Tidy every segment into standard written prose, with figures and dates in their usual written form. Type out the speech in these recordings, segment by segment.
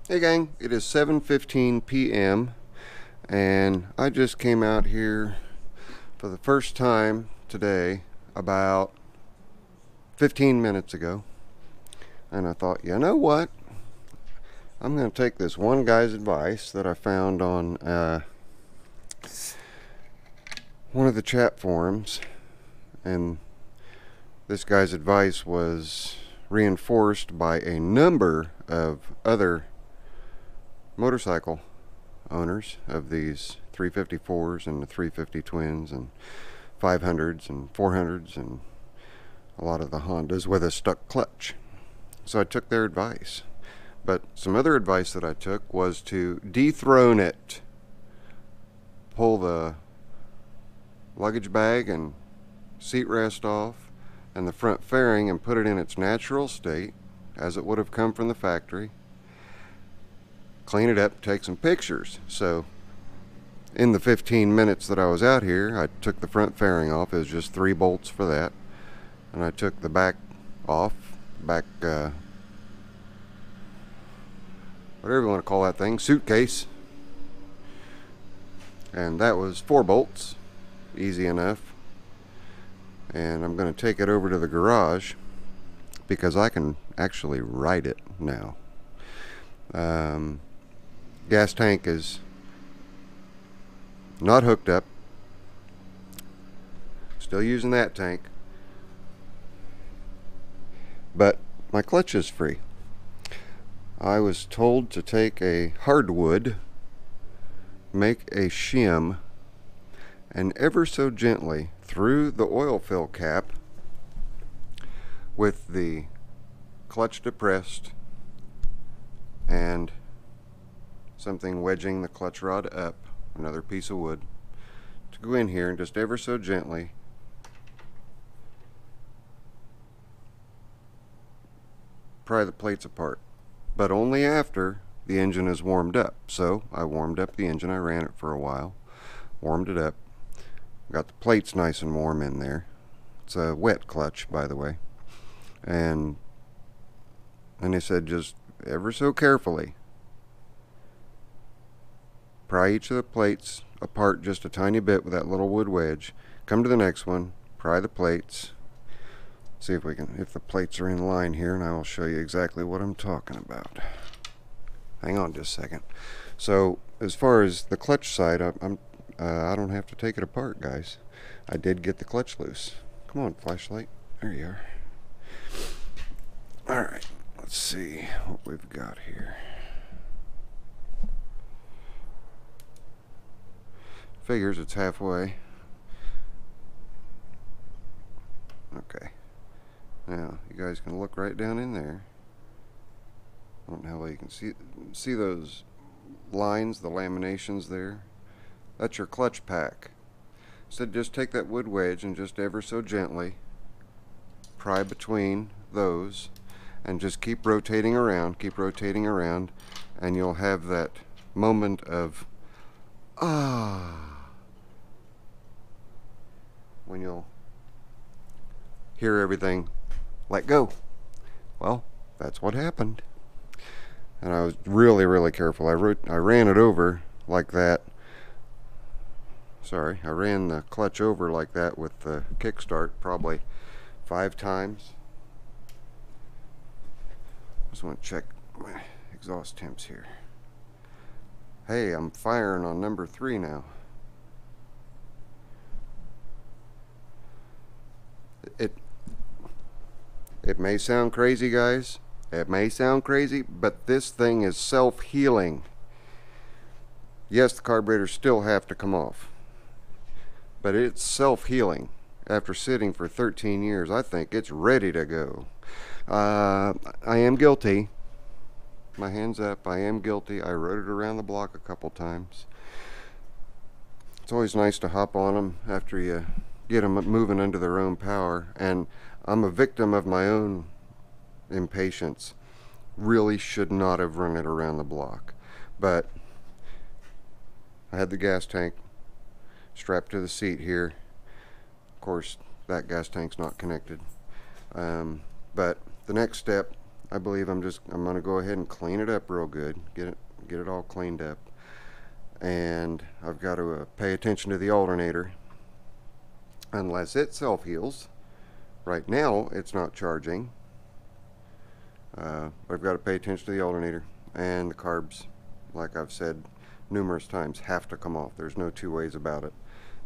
Hey gang, it is 7:15 p.m. and I just came out here for the first time today about 15 minutes ago, and I thought, you know what? I'm going to take this one guy's advice that I found on one of the chat forums, and this guy's advice was reinforced by a number of other motorcycle owners of these 354s and the 350 twins and 500s and 400s and a lot of the Hondas with a stuck clutch. So I took their advice. But some other advice that I took was to dethrone it. Pull the luggage bag and seat rest off and the front fairing and put it in its natural state as it would have come from the factory. Clean it up, take some pictures. So in the 15 minutes that I was out here, I took the front fairing off. It was just 3 bolts for that. And I took the back off, whatever you want to call that thing, suitcase. And that was 4 bolts, easy enough. And I'm going to take it over to the garage because I can actually ride it now. Gas tank is not hooked up. Still using that tank. But my clutch is free. I was told to take a hardwood, make a shim, and ever so gently through the oil fill cap with the clutch depressed and something wedging the clutch rod up, another piece of wood, to go in here and just ever so gently pry the plates apart, but only after the engine is warmed up. So I warmed up the engine, I ran it for a while, warmed it up, got the plates nice and warm in there. It's a wet clutch, by the way, and they said just ever so carefully pry each of the plates apart just a tiny bit with that little wood wedge. Come to the next one, pry the plates. See if the plates are in line here, and I will show you exactly what I'm talking about. Hang on just a second. So as far as the clutch side, I don't have to take it apart, guys. I did get the clutch loose. Come on, flashlight. There you are. All right, let's see what we've got here. Figures it's halfway. Okay. Now, you guys can look right down in there. I don't know how well you can see those lines, the laminations there. That's your clutch pack. So just take that wood wedge and just ever so gently pry between those and just keep rotating around, and you'll have that moment of when you'll hear everything let go. Well, that's what happened. And I was really careful. I ran it over like that. Sorry, I ran the clutch over like that with the kickstart probably 5 times. Just want to check my exhaust temps here. Hey, I'm firing on number 3 now. It may sound crazy, guys. It may sound crazy, but this thing is self-healing. Yes, the carburetors still have to come off, but it's self-healing. After sitting for 13 years, I think it's ready to go. I am guilty. My hands up, I am guilty. I rode it around the block a couple times. It's always nice to hop on them after you get them moving under their own power, and I'm a victim of my own impatience. Really should not have run it around the block, but I had the gas tank strapped to the seat here. Of course, that gas tank's not connected, but the next step, I believe I'm going to go ahead and clean it up real good, get it all cleaned up. And I've got to pay attention to the alternator unless it self-heals. Right now it's not charging, but I've got to pay attention to the alternator, and the carbs, like I've said numerous times, have to come off. There's no two ways about it.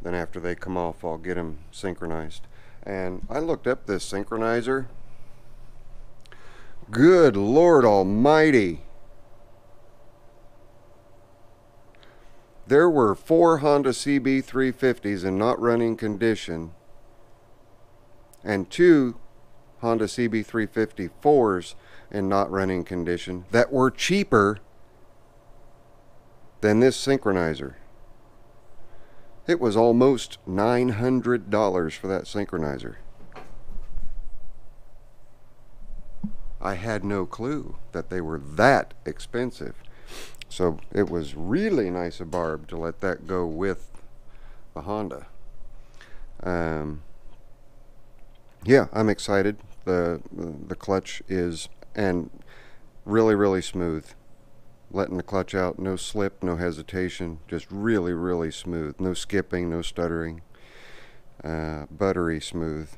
Then after they come off, I'll get them synchronized. And I looked up this synchronizer. Good Lord Almighty. There were 4 Honda CB350s in not running condition and 2 Honda CB354s in not running condition that were cheaper than this synchronizer. It was almost $900 for that synchronizer. I had no clue that they were that expensive. So it was really nice of Barb to let that go with the Honda. Yeah, I'm excited. The clutch is really smooth. Letting the clutch out, no slip, no hesitation, just really smooth. No skipping, no stuttering. Buttery smooth.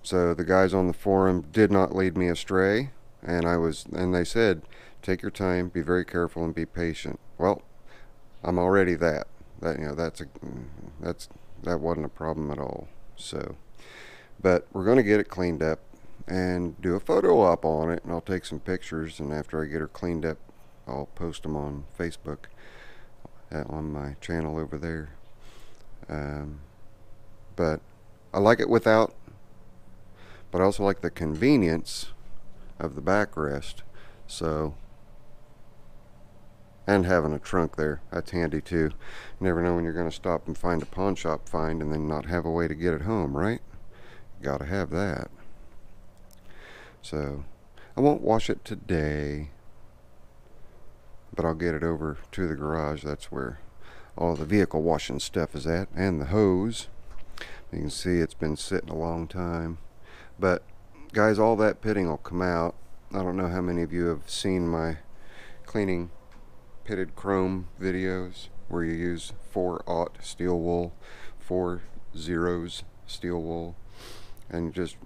So the guys on the forum did not lead me astray, and they said, take your time, be very careful, and be patient. Well, I'm already that. That wasn't a problem at all. So, but we're going to get it cleaned up and do a photo op on it, and I'll take some pictures, and after I get her cleaned up, I'll post them on Facebook, on my channel over there. But I like it without, but I also like the convenience of the backrest. So, and having a trunk there, that's handy too. You never know when you're going to stop and find a pawn shop find and then not have a way to get it home, right? Gotta have that. So I won't wash it today, but I'll get it over to the garage. That's where all the vehicle washing stuff is at, and the hose. You can see it's been sitting a long time. But guys, all that pitting will come out. I don't know how many of you have seen my cleaning pitted chrome videos where you use 4/0 steel wool, 4 zeros steel wool, and just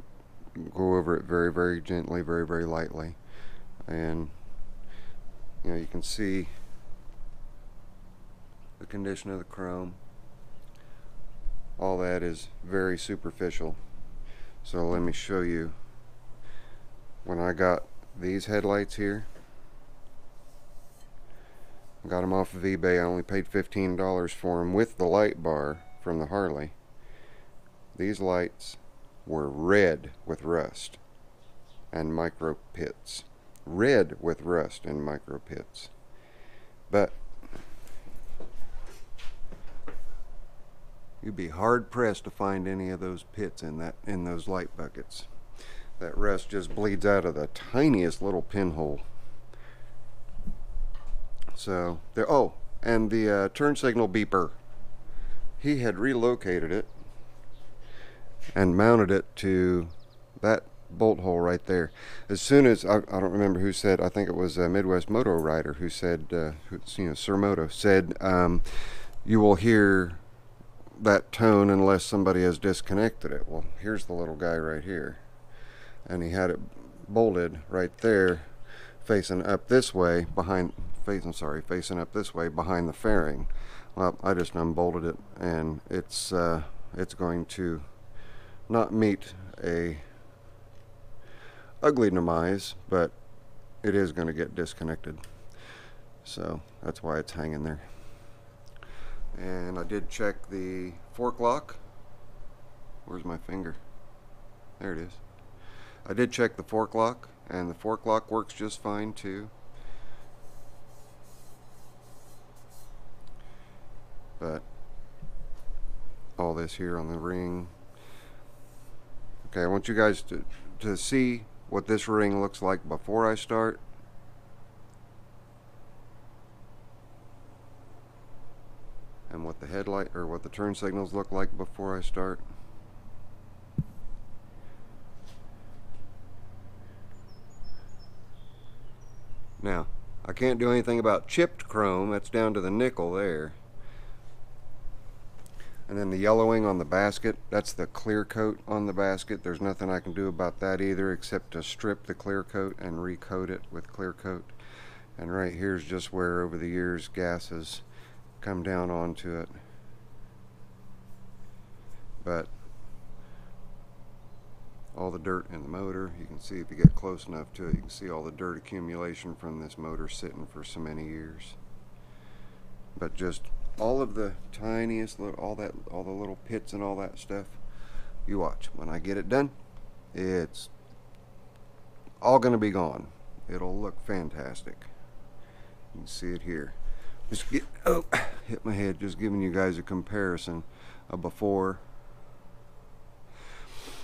go over it very gently, very lightly. And you can see the condition of the chrome. All that is very superficial. So let me show you. When I got these headlights here, got them off of eBay. I only paid $15 for them with the light bar from the Harley. These lights were red with rust and micro pits. Red with rust and micro pits. But you'd be hard pressed to find any of those pits in those light buckets. That rust just bleeds out of the tiniest little pinhole. So there. Oh, and the turn signal beeper. He had relocated it and mounted it to that bolt hole right there. As soon as I don't remember who said. I think it was a Midwest Moto Rider who said. Sir Moto said, "You will hear that tone unless somebody has disconnected it." Well, here's the little guy right here, and he had it bolted right there, facing up this way facing up this way behind the fairing. Well, I just unbolted it, and it's going to not meet a ugly demise, but it is going to get disconnected. So that's why it's hanging there. And I did check the fork lock. Where's my finger? There it is. I did check the fork lock, and the fork lock works just fine too. But all this here on the ring. Okay, I want you guys to see what this ring looks like before I start. And what the headlight or what the turn signals look like before I start. Now, I can't do anything about chipped chrome. That's down to the nickel there. And then the yellowing on the basket, that's the clear coat on the basket. There's nothing I can do about that either except to strip the clear coat and recoat it with clear coat. And right here's just where over the years gas has come down onto it. But all the dirt in the motor, you can see if you get close enough to it, you can see all the dirt accumulation from this motor sitting for so many years. But just all of the tiniest little, all the little pits and all that stuff, you watch. When I get it done, it's all gonna be gone. It'll look fantastic. You can see it here. Just hit my head, just giving you guys a comparison of before.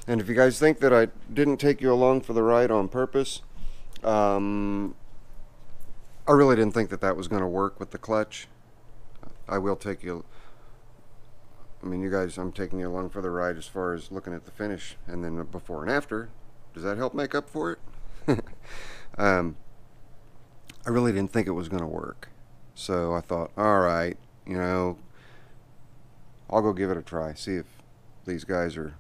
And if you guys think that I didn't take you along for the ride on purpose, I really didn't think that that was going to work with the clutch. I will take you, I mean, you guys, I'm taking you along for the ride as far as looking at the finish and then before and after. Does that help make up for it? I really didn't think it was going to work. So I thought, all right, you know, I'll go give it a try. See if these guys are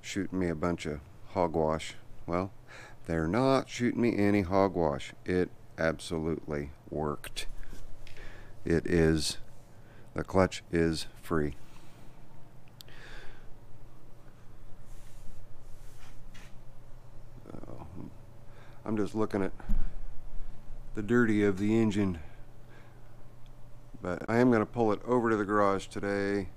shooting me a bunch of hogwash. Well, they're not shooting me any hogwash. It absolutely worked. It is, the clutch is free. So, I'm just looking at the dirty of the engine, but I am going to pull it over to the garage today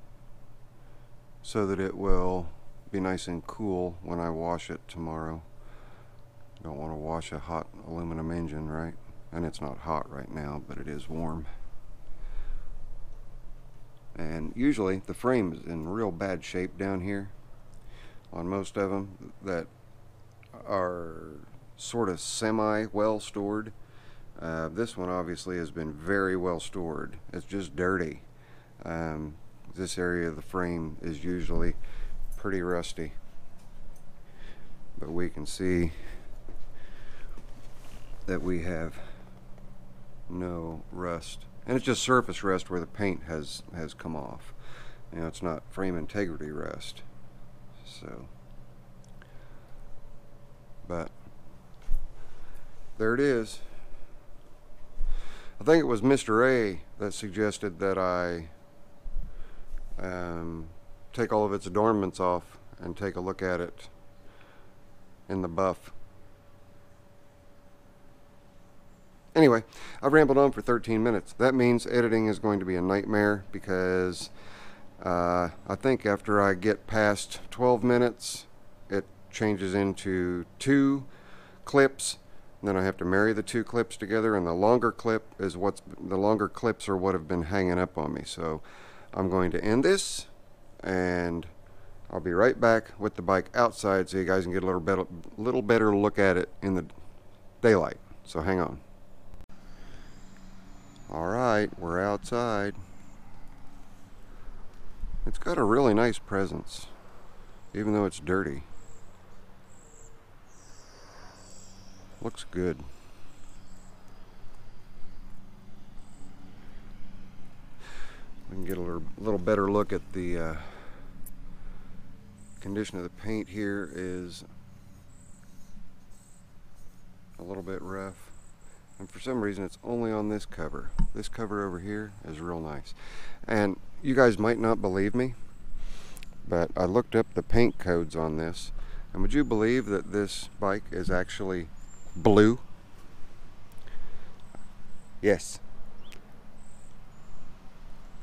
so that it will be nice and cool when I wash it tomorrow. Don't want to wash a hot aluminum engine, right? And it's not hot right now, but it is warm. And usually the frame is in real bad shape down here on most of them that are sort of semi well stored. This one obviously has been very well stored. It's just dirty. This area of the frame is usually pretty rusty, but we can see that we have no rust, and it's just surface rust where the paint has come off. You know, it's not frame integrity rust. So, but there it is. I think it was Mr. A that suggested that I take all of its adornments off and take a look at it in the buff. Anyway, I've rambled on for 13 minutes. That means editing is going to be a nightmare because I think after I get past 12 minutes, it changes into 2 clips. And then I have to marry the 2 clips together, and the longer clips are what have been hanging up on me. So I'm going to end this, and I'll be right back with the bike outside so you guys can get a little better look at it in the daylight. So hang on. Alright, we're outside. It's got a really nice presence, even though it's dirty. Looks good. We can get a little better look at the condition of the paint. Here is a little bit rough, and for some reason it's only on this cover. This cover over here is real nice. And you guys might not believe me, but I looked up the paint codes on this, and would you believe that this bike is actually blue? Yes.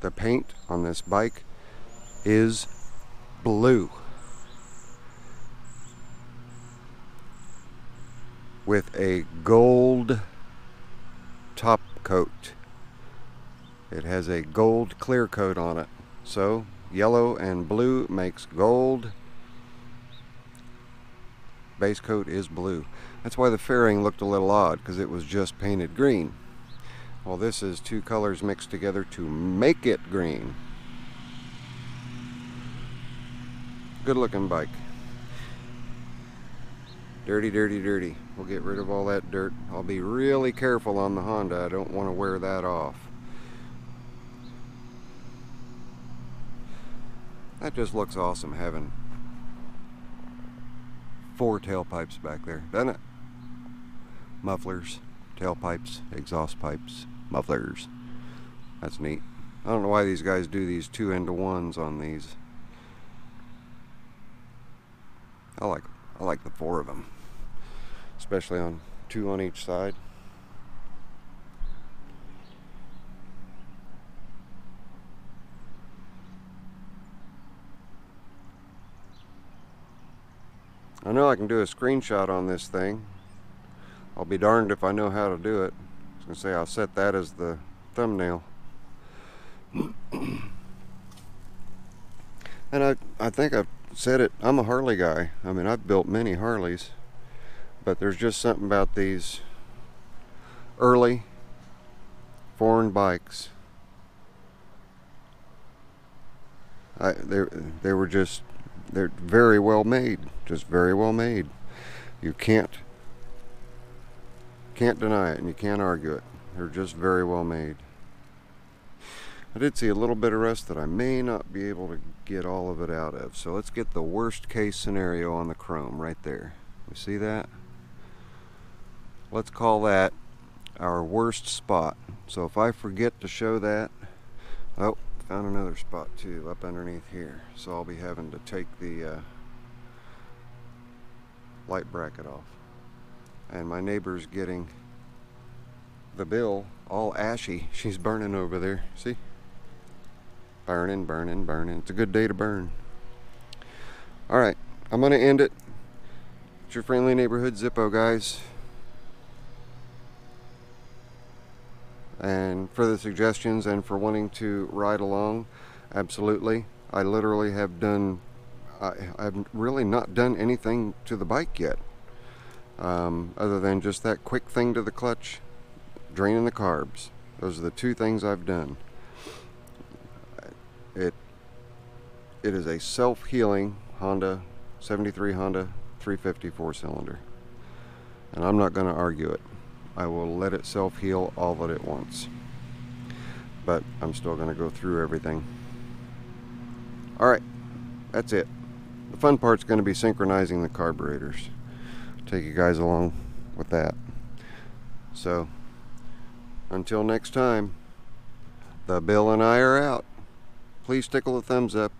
The paint on this bike is blue with a gold top coat. It has a gold clear coat on it. So yellow and blue makes gold. Base coat is blue. That's why the fairing looked a little odd, because it was just painted green. Well, this is 2 colors mixed together to make it green. Good looking bike. Dirty, dirty, dirty. We'll get rid of all that dirt. I'll be really careful on the Honda. I don't want to wear that off. That just looks awesome, having 4 tailpipes back there, doesn't it? Mufflers, tailpipes, exhaust pipes, mufflers. That's neat. I don't know why these guys do these 2-into-1s on these. I like the 4 of them, especially on 2 on each side. I know I can do a screenshot on this thing. I'll be darned if I know how to do it. I was going to say I'll set that as the thumbnail. And I think I've said it, I'm a Harley guy. I mean, I've built many Harleys, but there's just something about these early foreign bikes. They're very well made, just very well made. You can't deny it, and you can't argue it. They're just very well made. I did see a little bit of rust that I may not be able to get all of it out of. So let's get the worst case scenario on the chrome right there. You see that? Let's call that our worst spot. So if I forget to show that, oh, found another spot too up underneath here. So I'll be having to take the light bracket off. And my neighbor's getting the bill all ashy. She's burning over there. See? Burning, burning, burning. It's a good day to burn. Alright, I'm going to end it. It's your friendly neighborhood Zippo, guys. And for the suggestions and for wanting to ride along, absolutely. I literally have done, I've really not done anything to the bike yet. Other than just that quick thing to the clutch, draining the carbs. Those are the 2 things I've done. It is a self-healing Honda 73 Honda 350 4-cylinder, and I'm not going to argue it. I will let it self-heal all that it wants, but I'm still going to go through everything. Alright, that's it. The fun part's going to be synchronizing the carburetors. Take you guys along with that. So until next time, the Bill and I are out. Please tickle the thumbs up.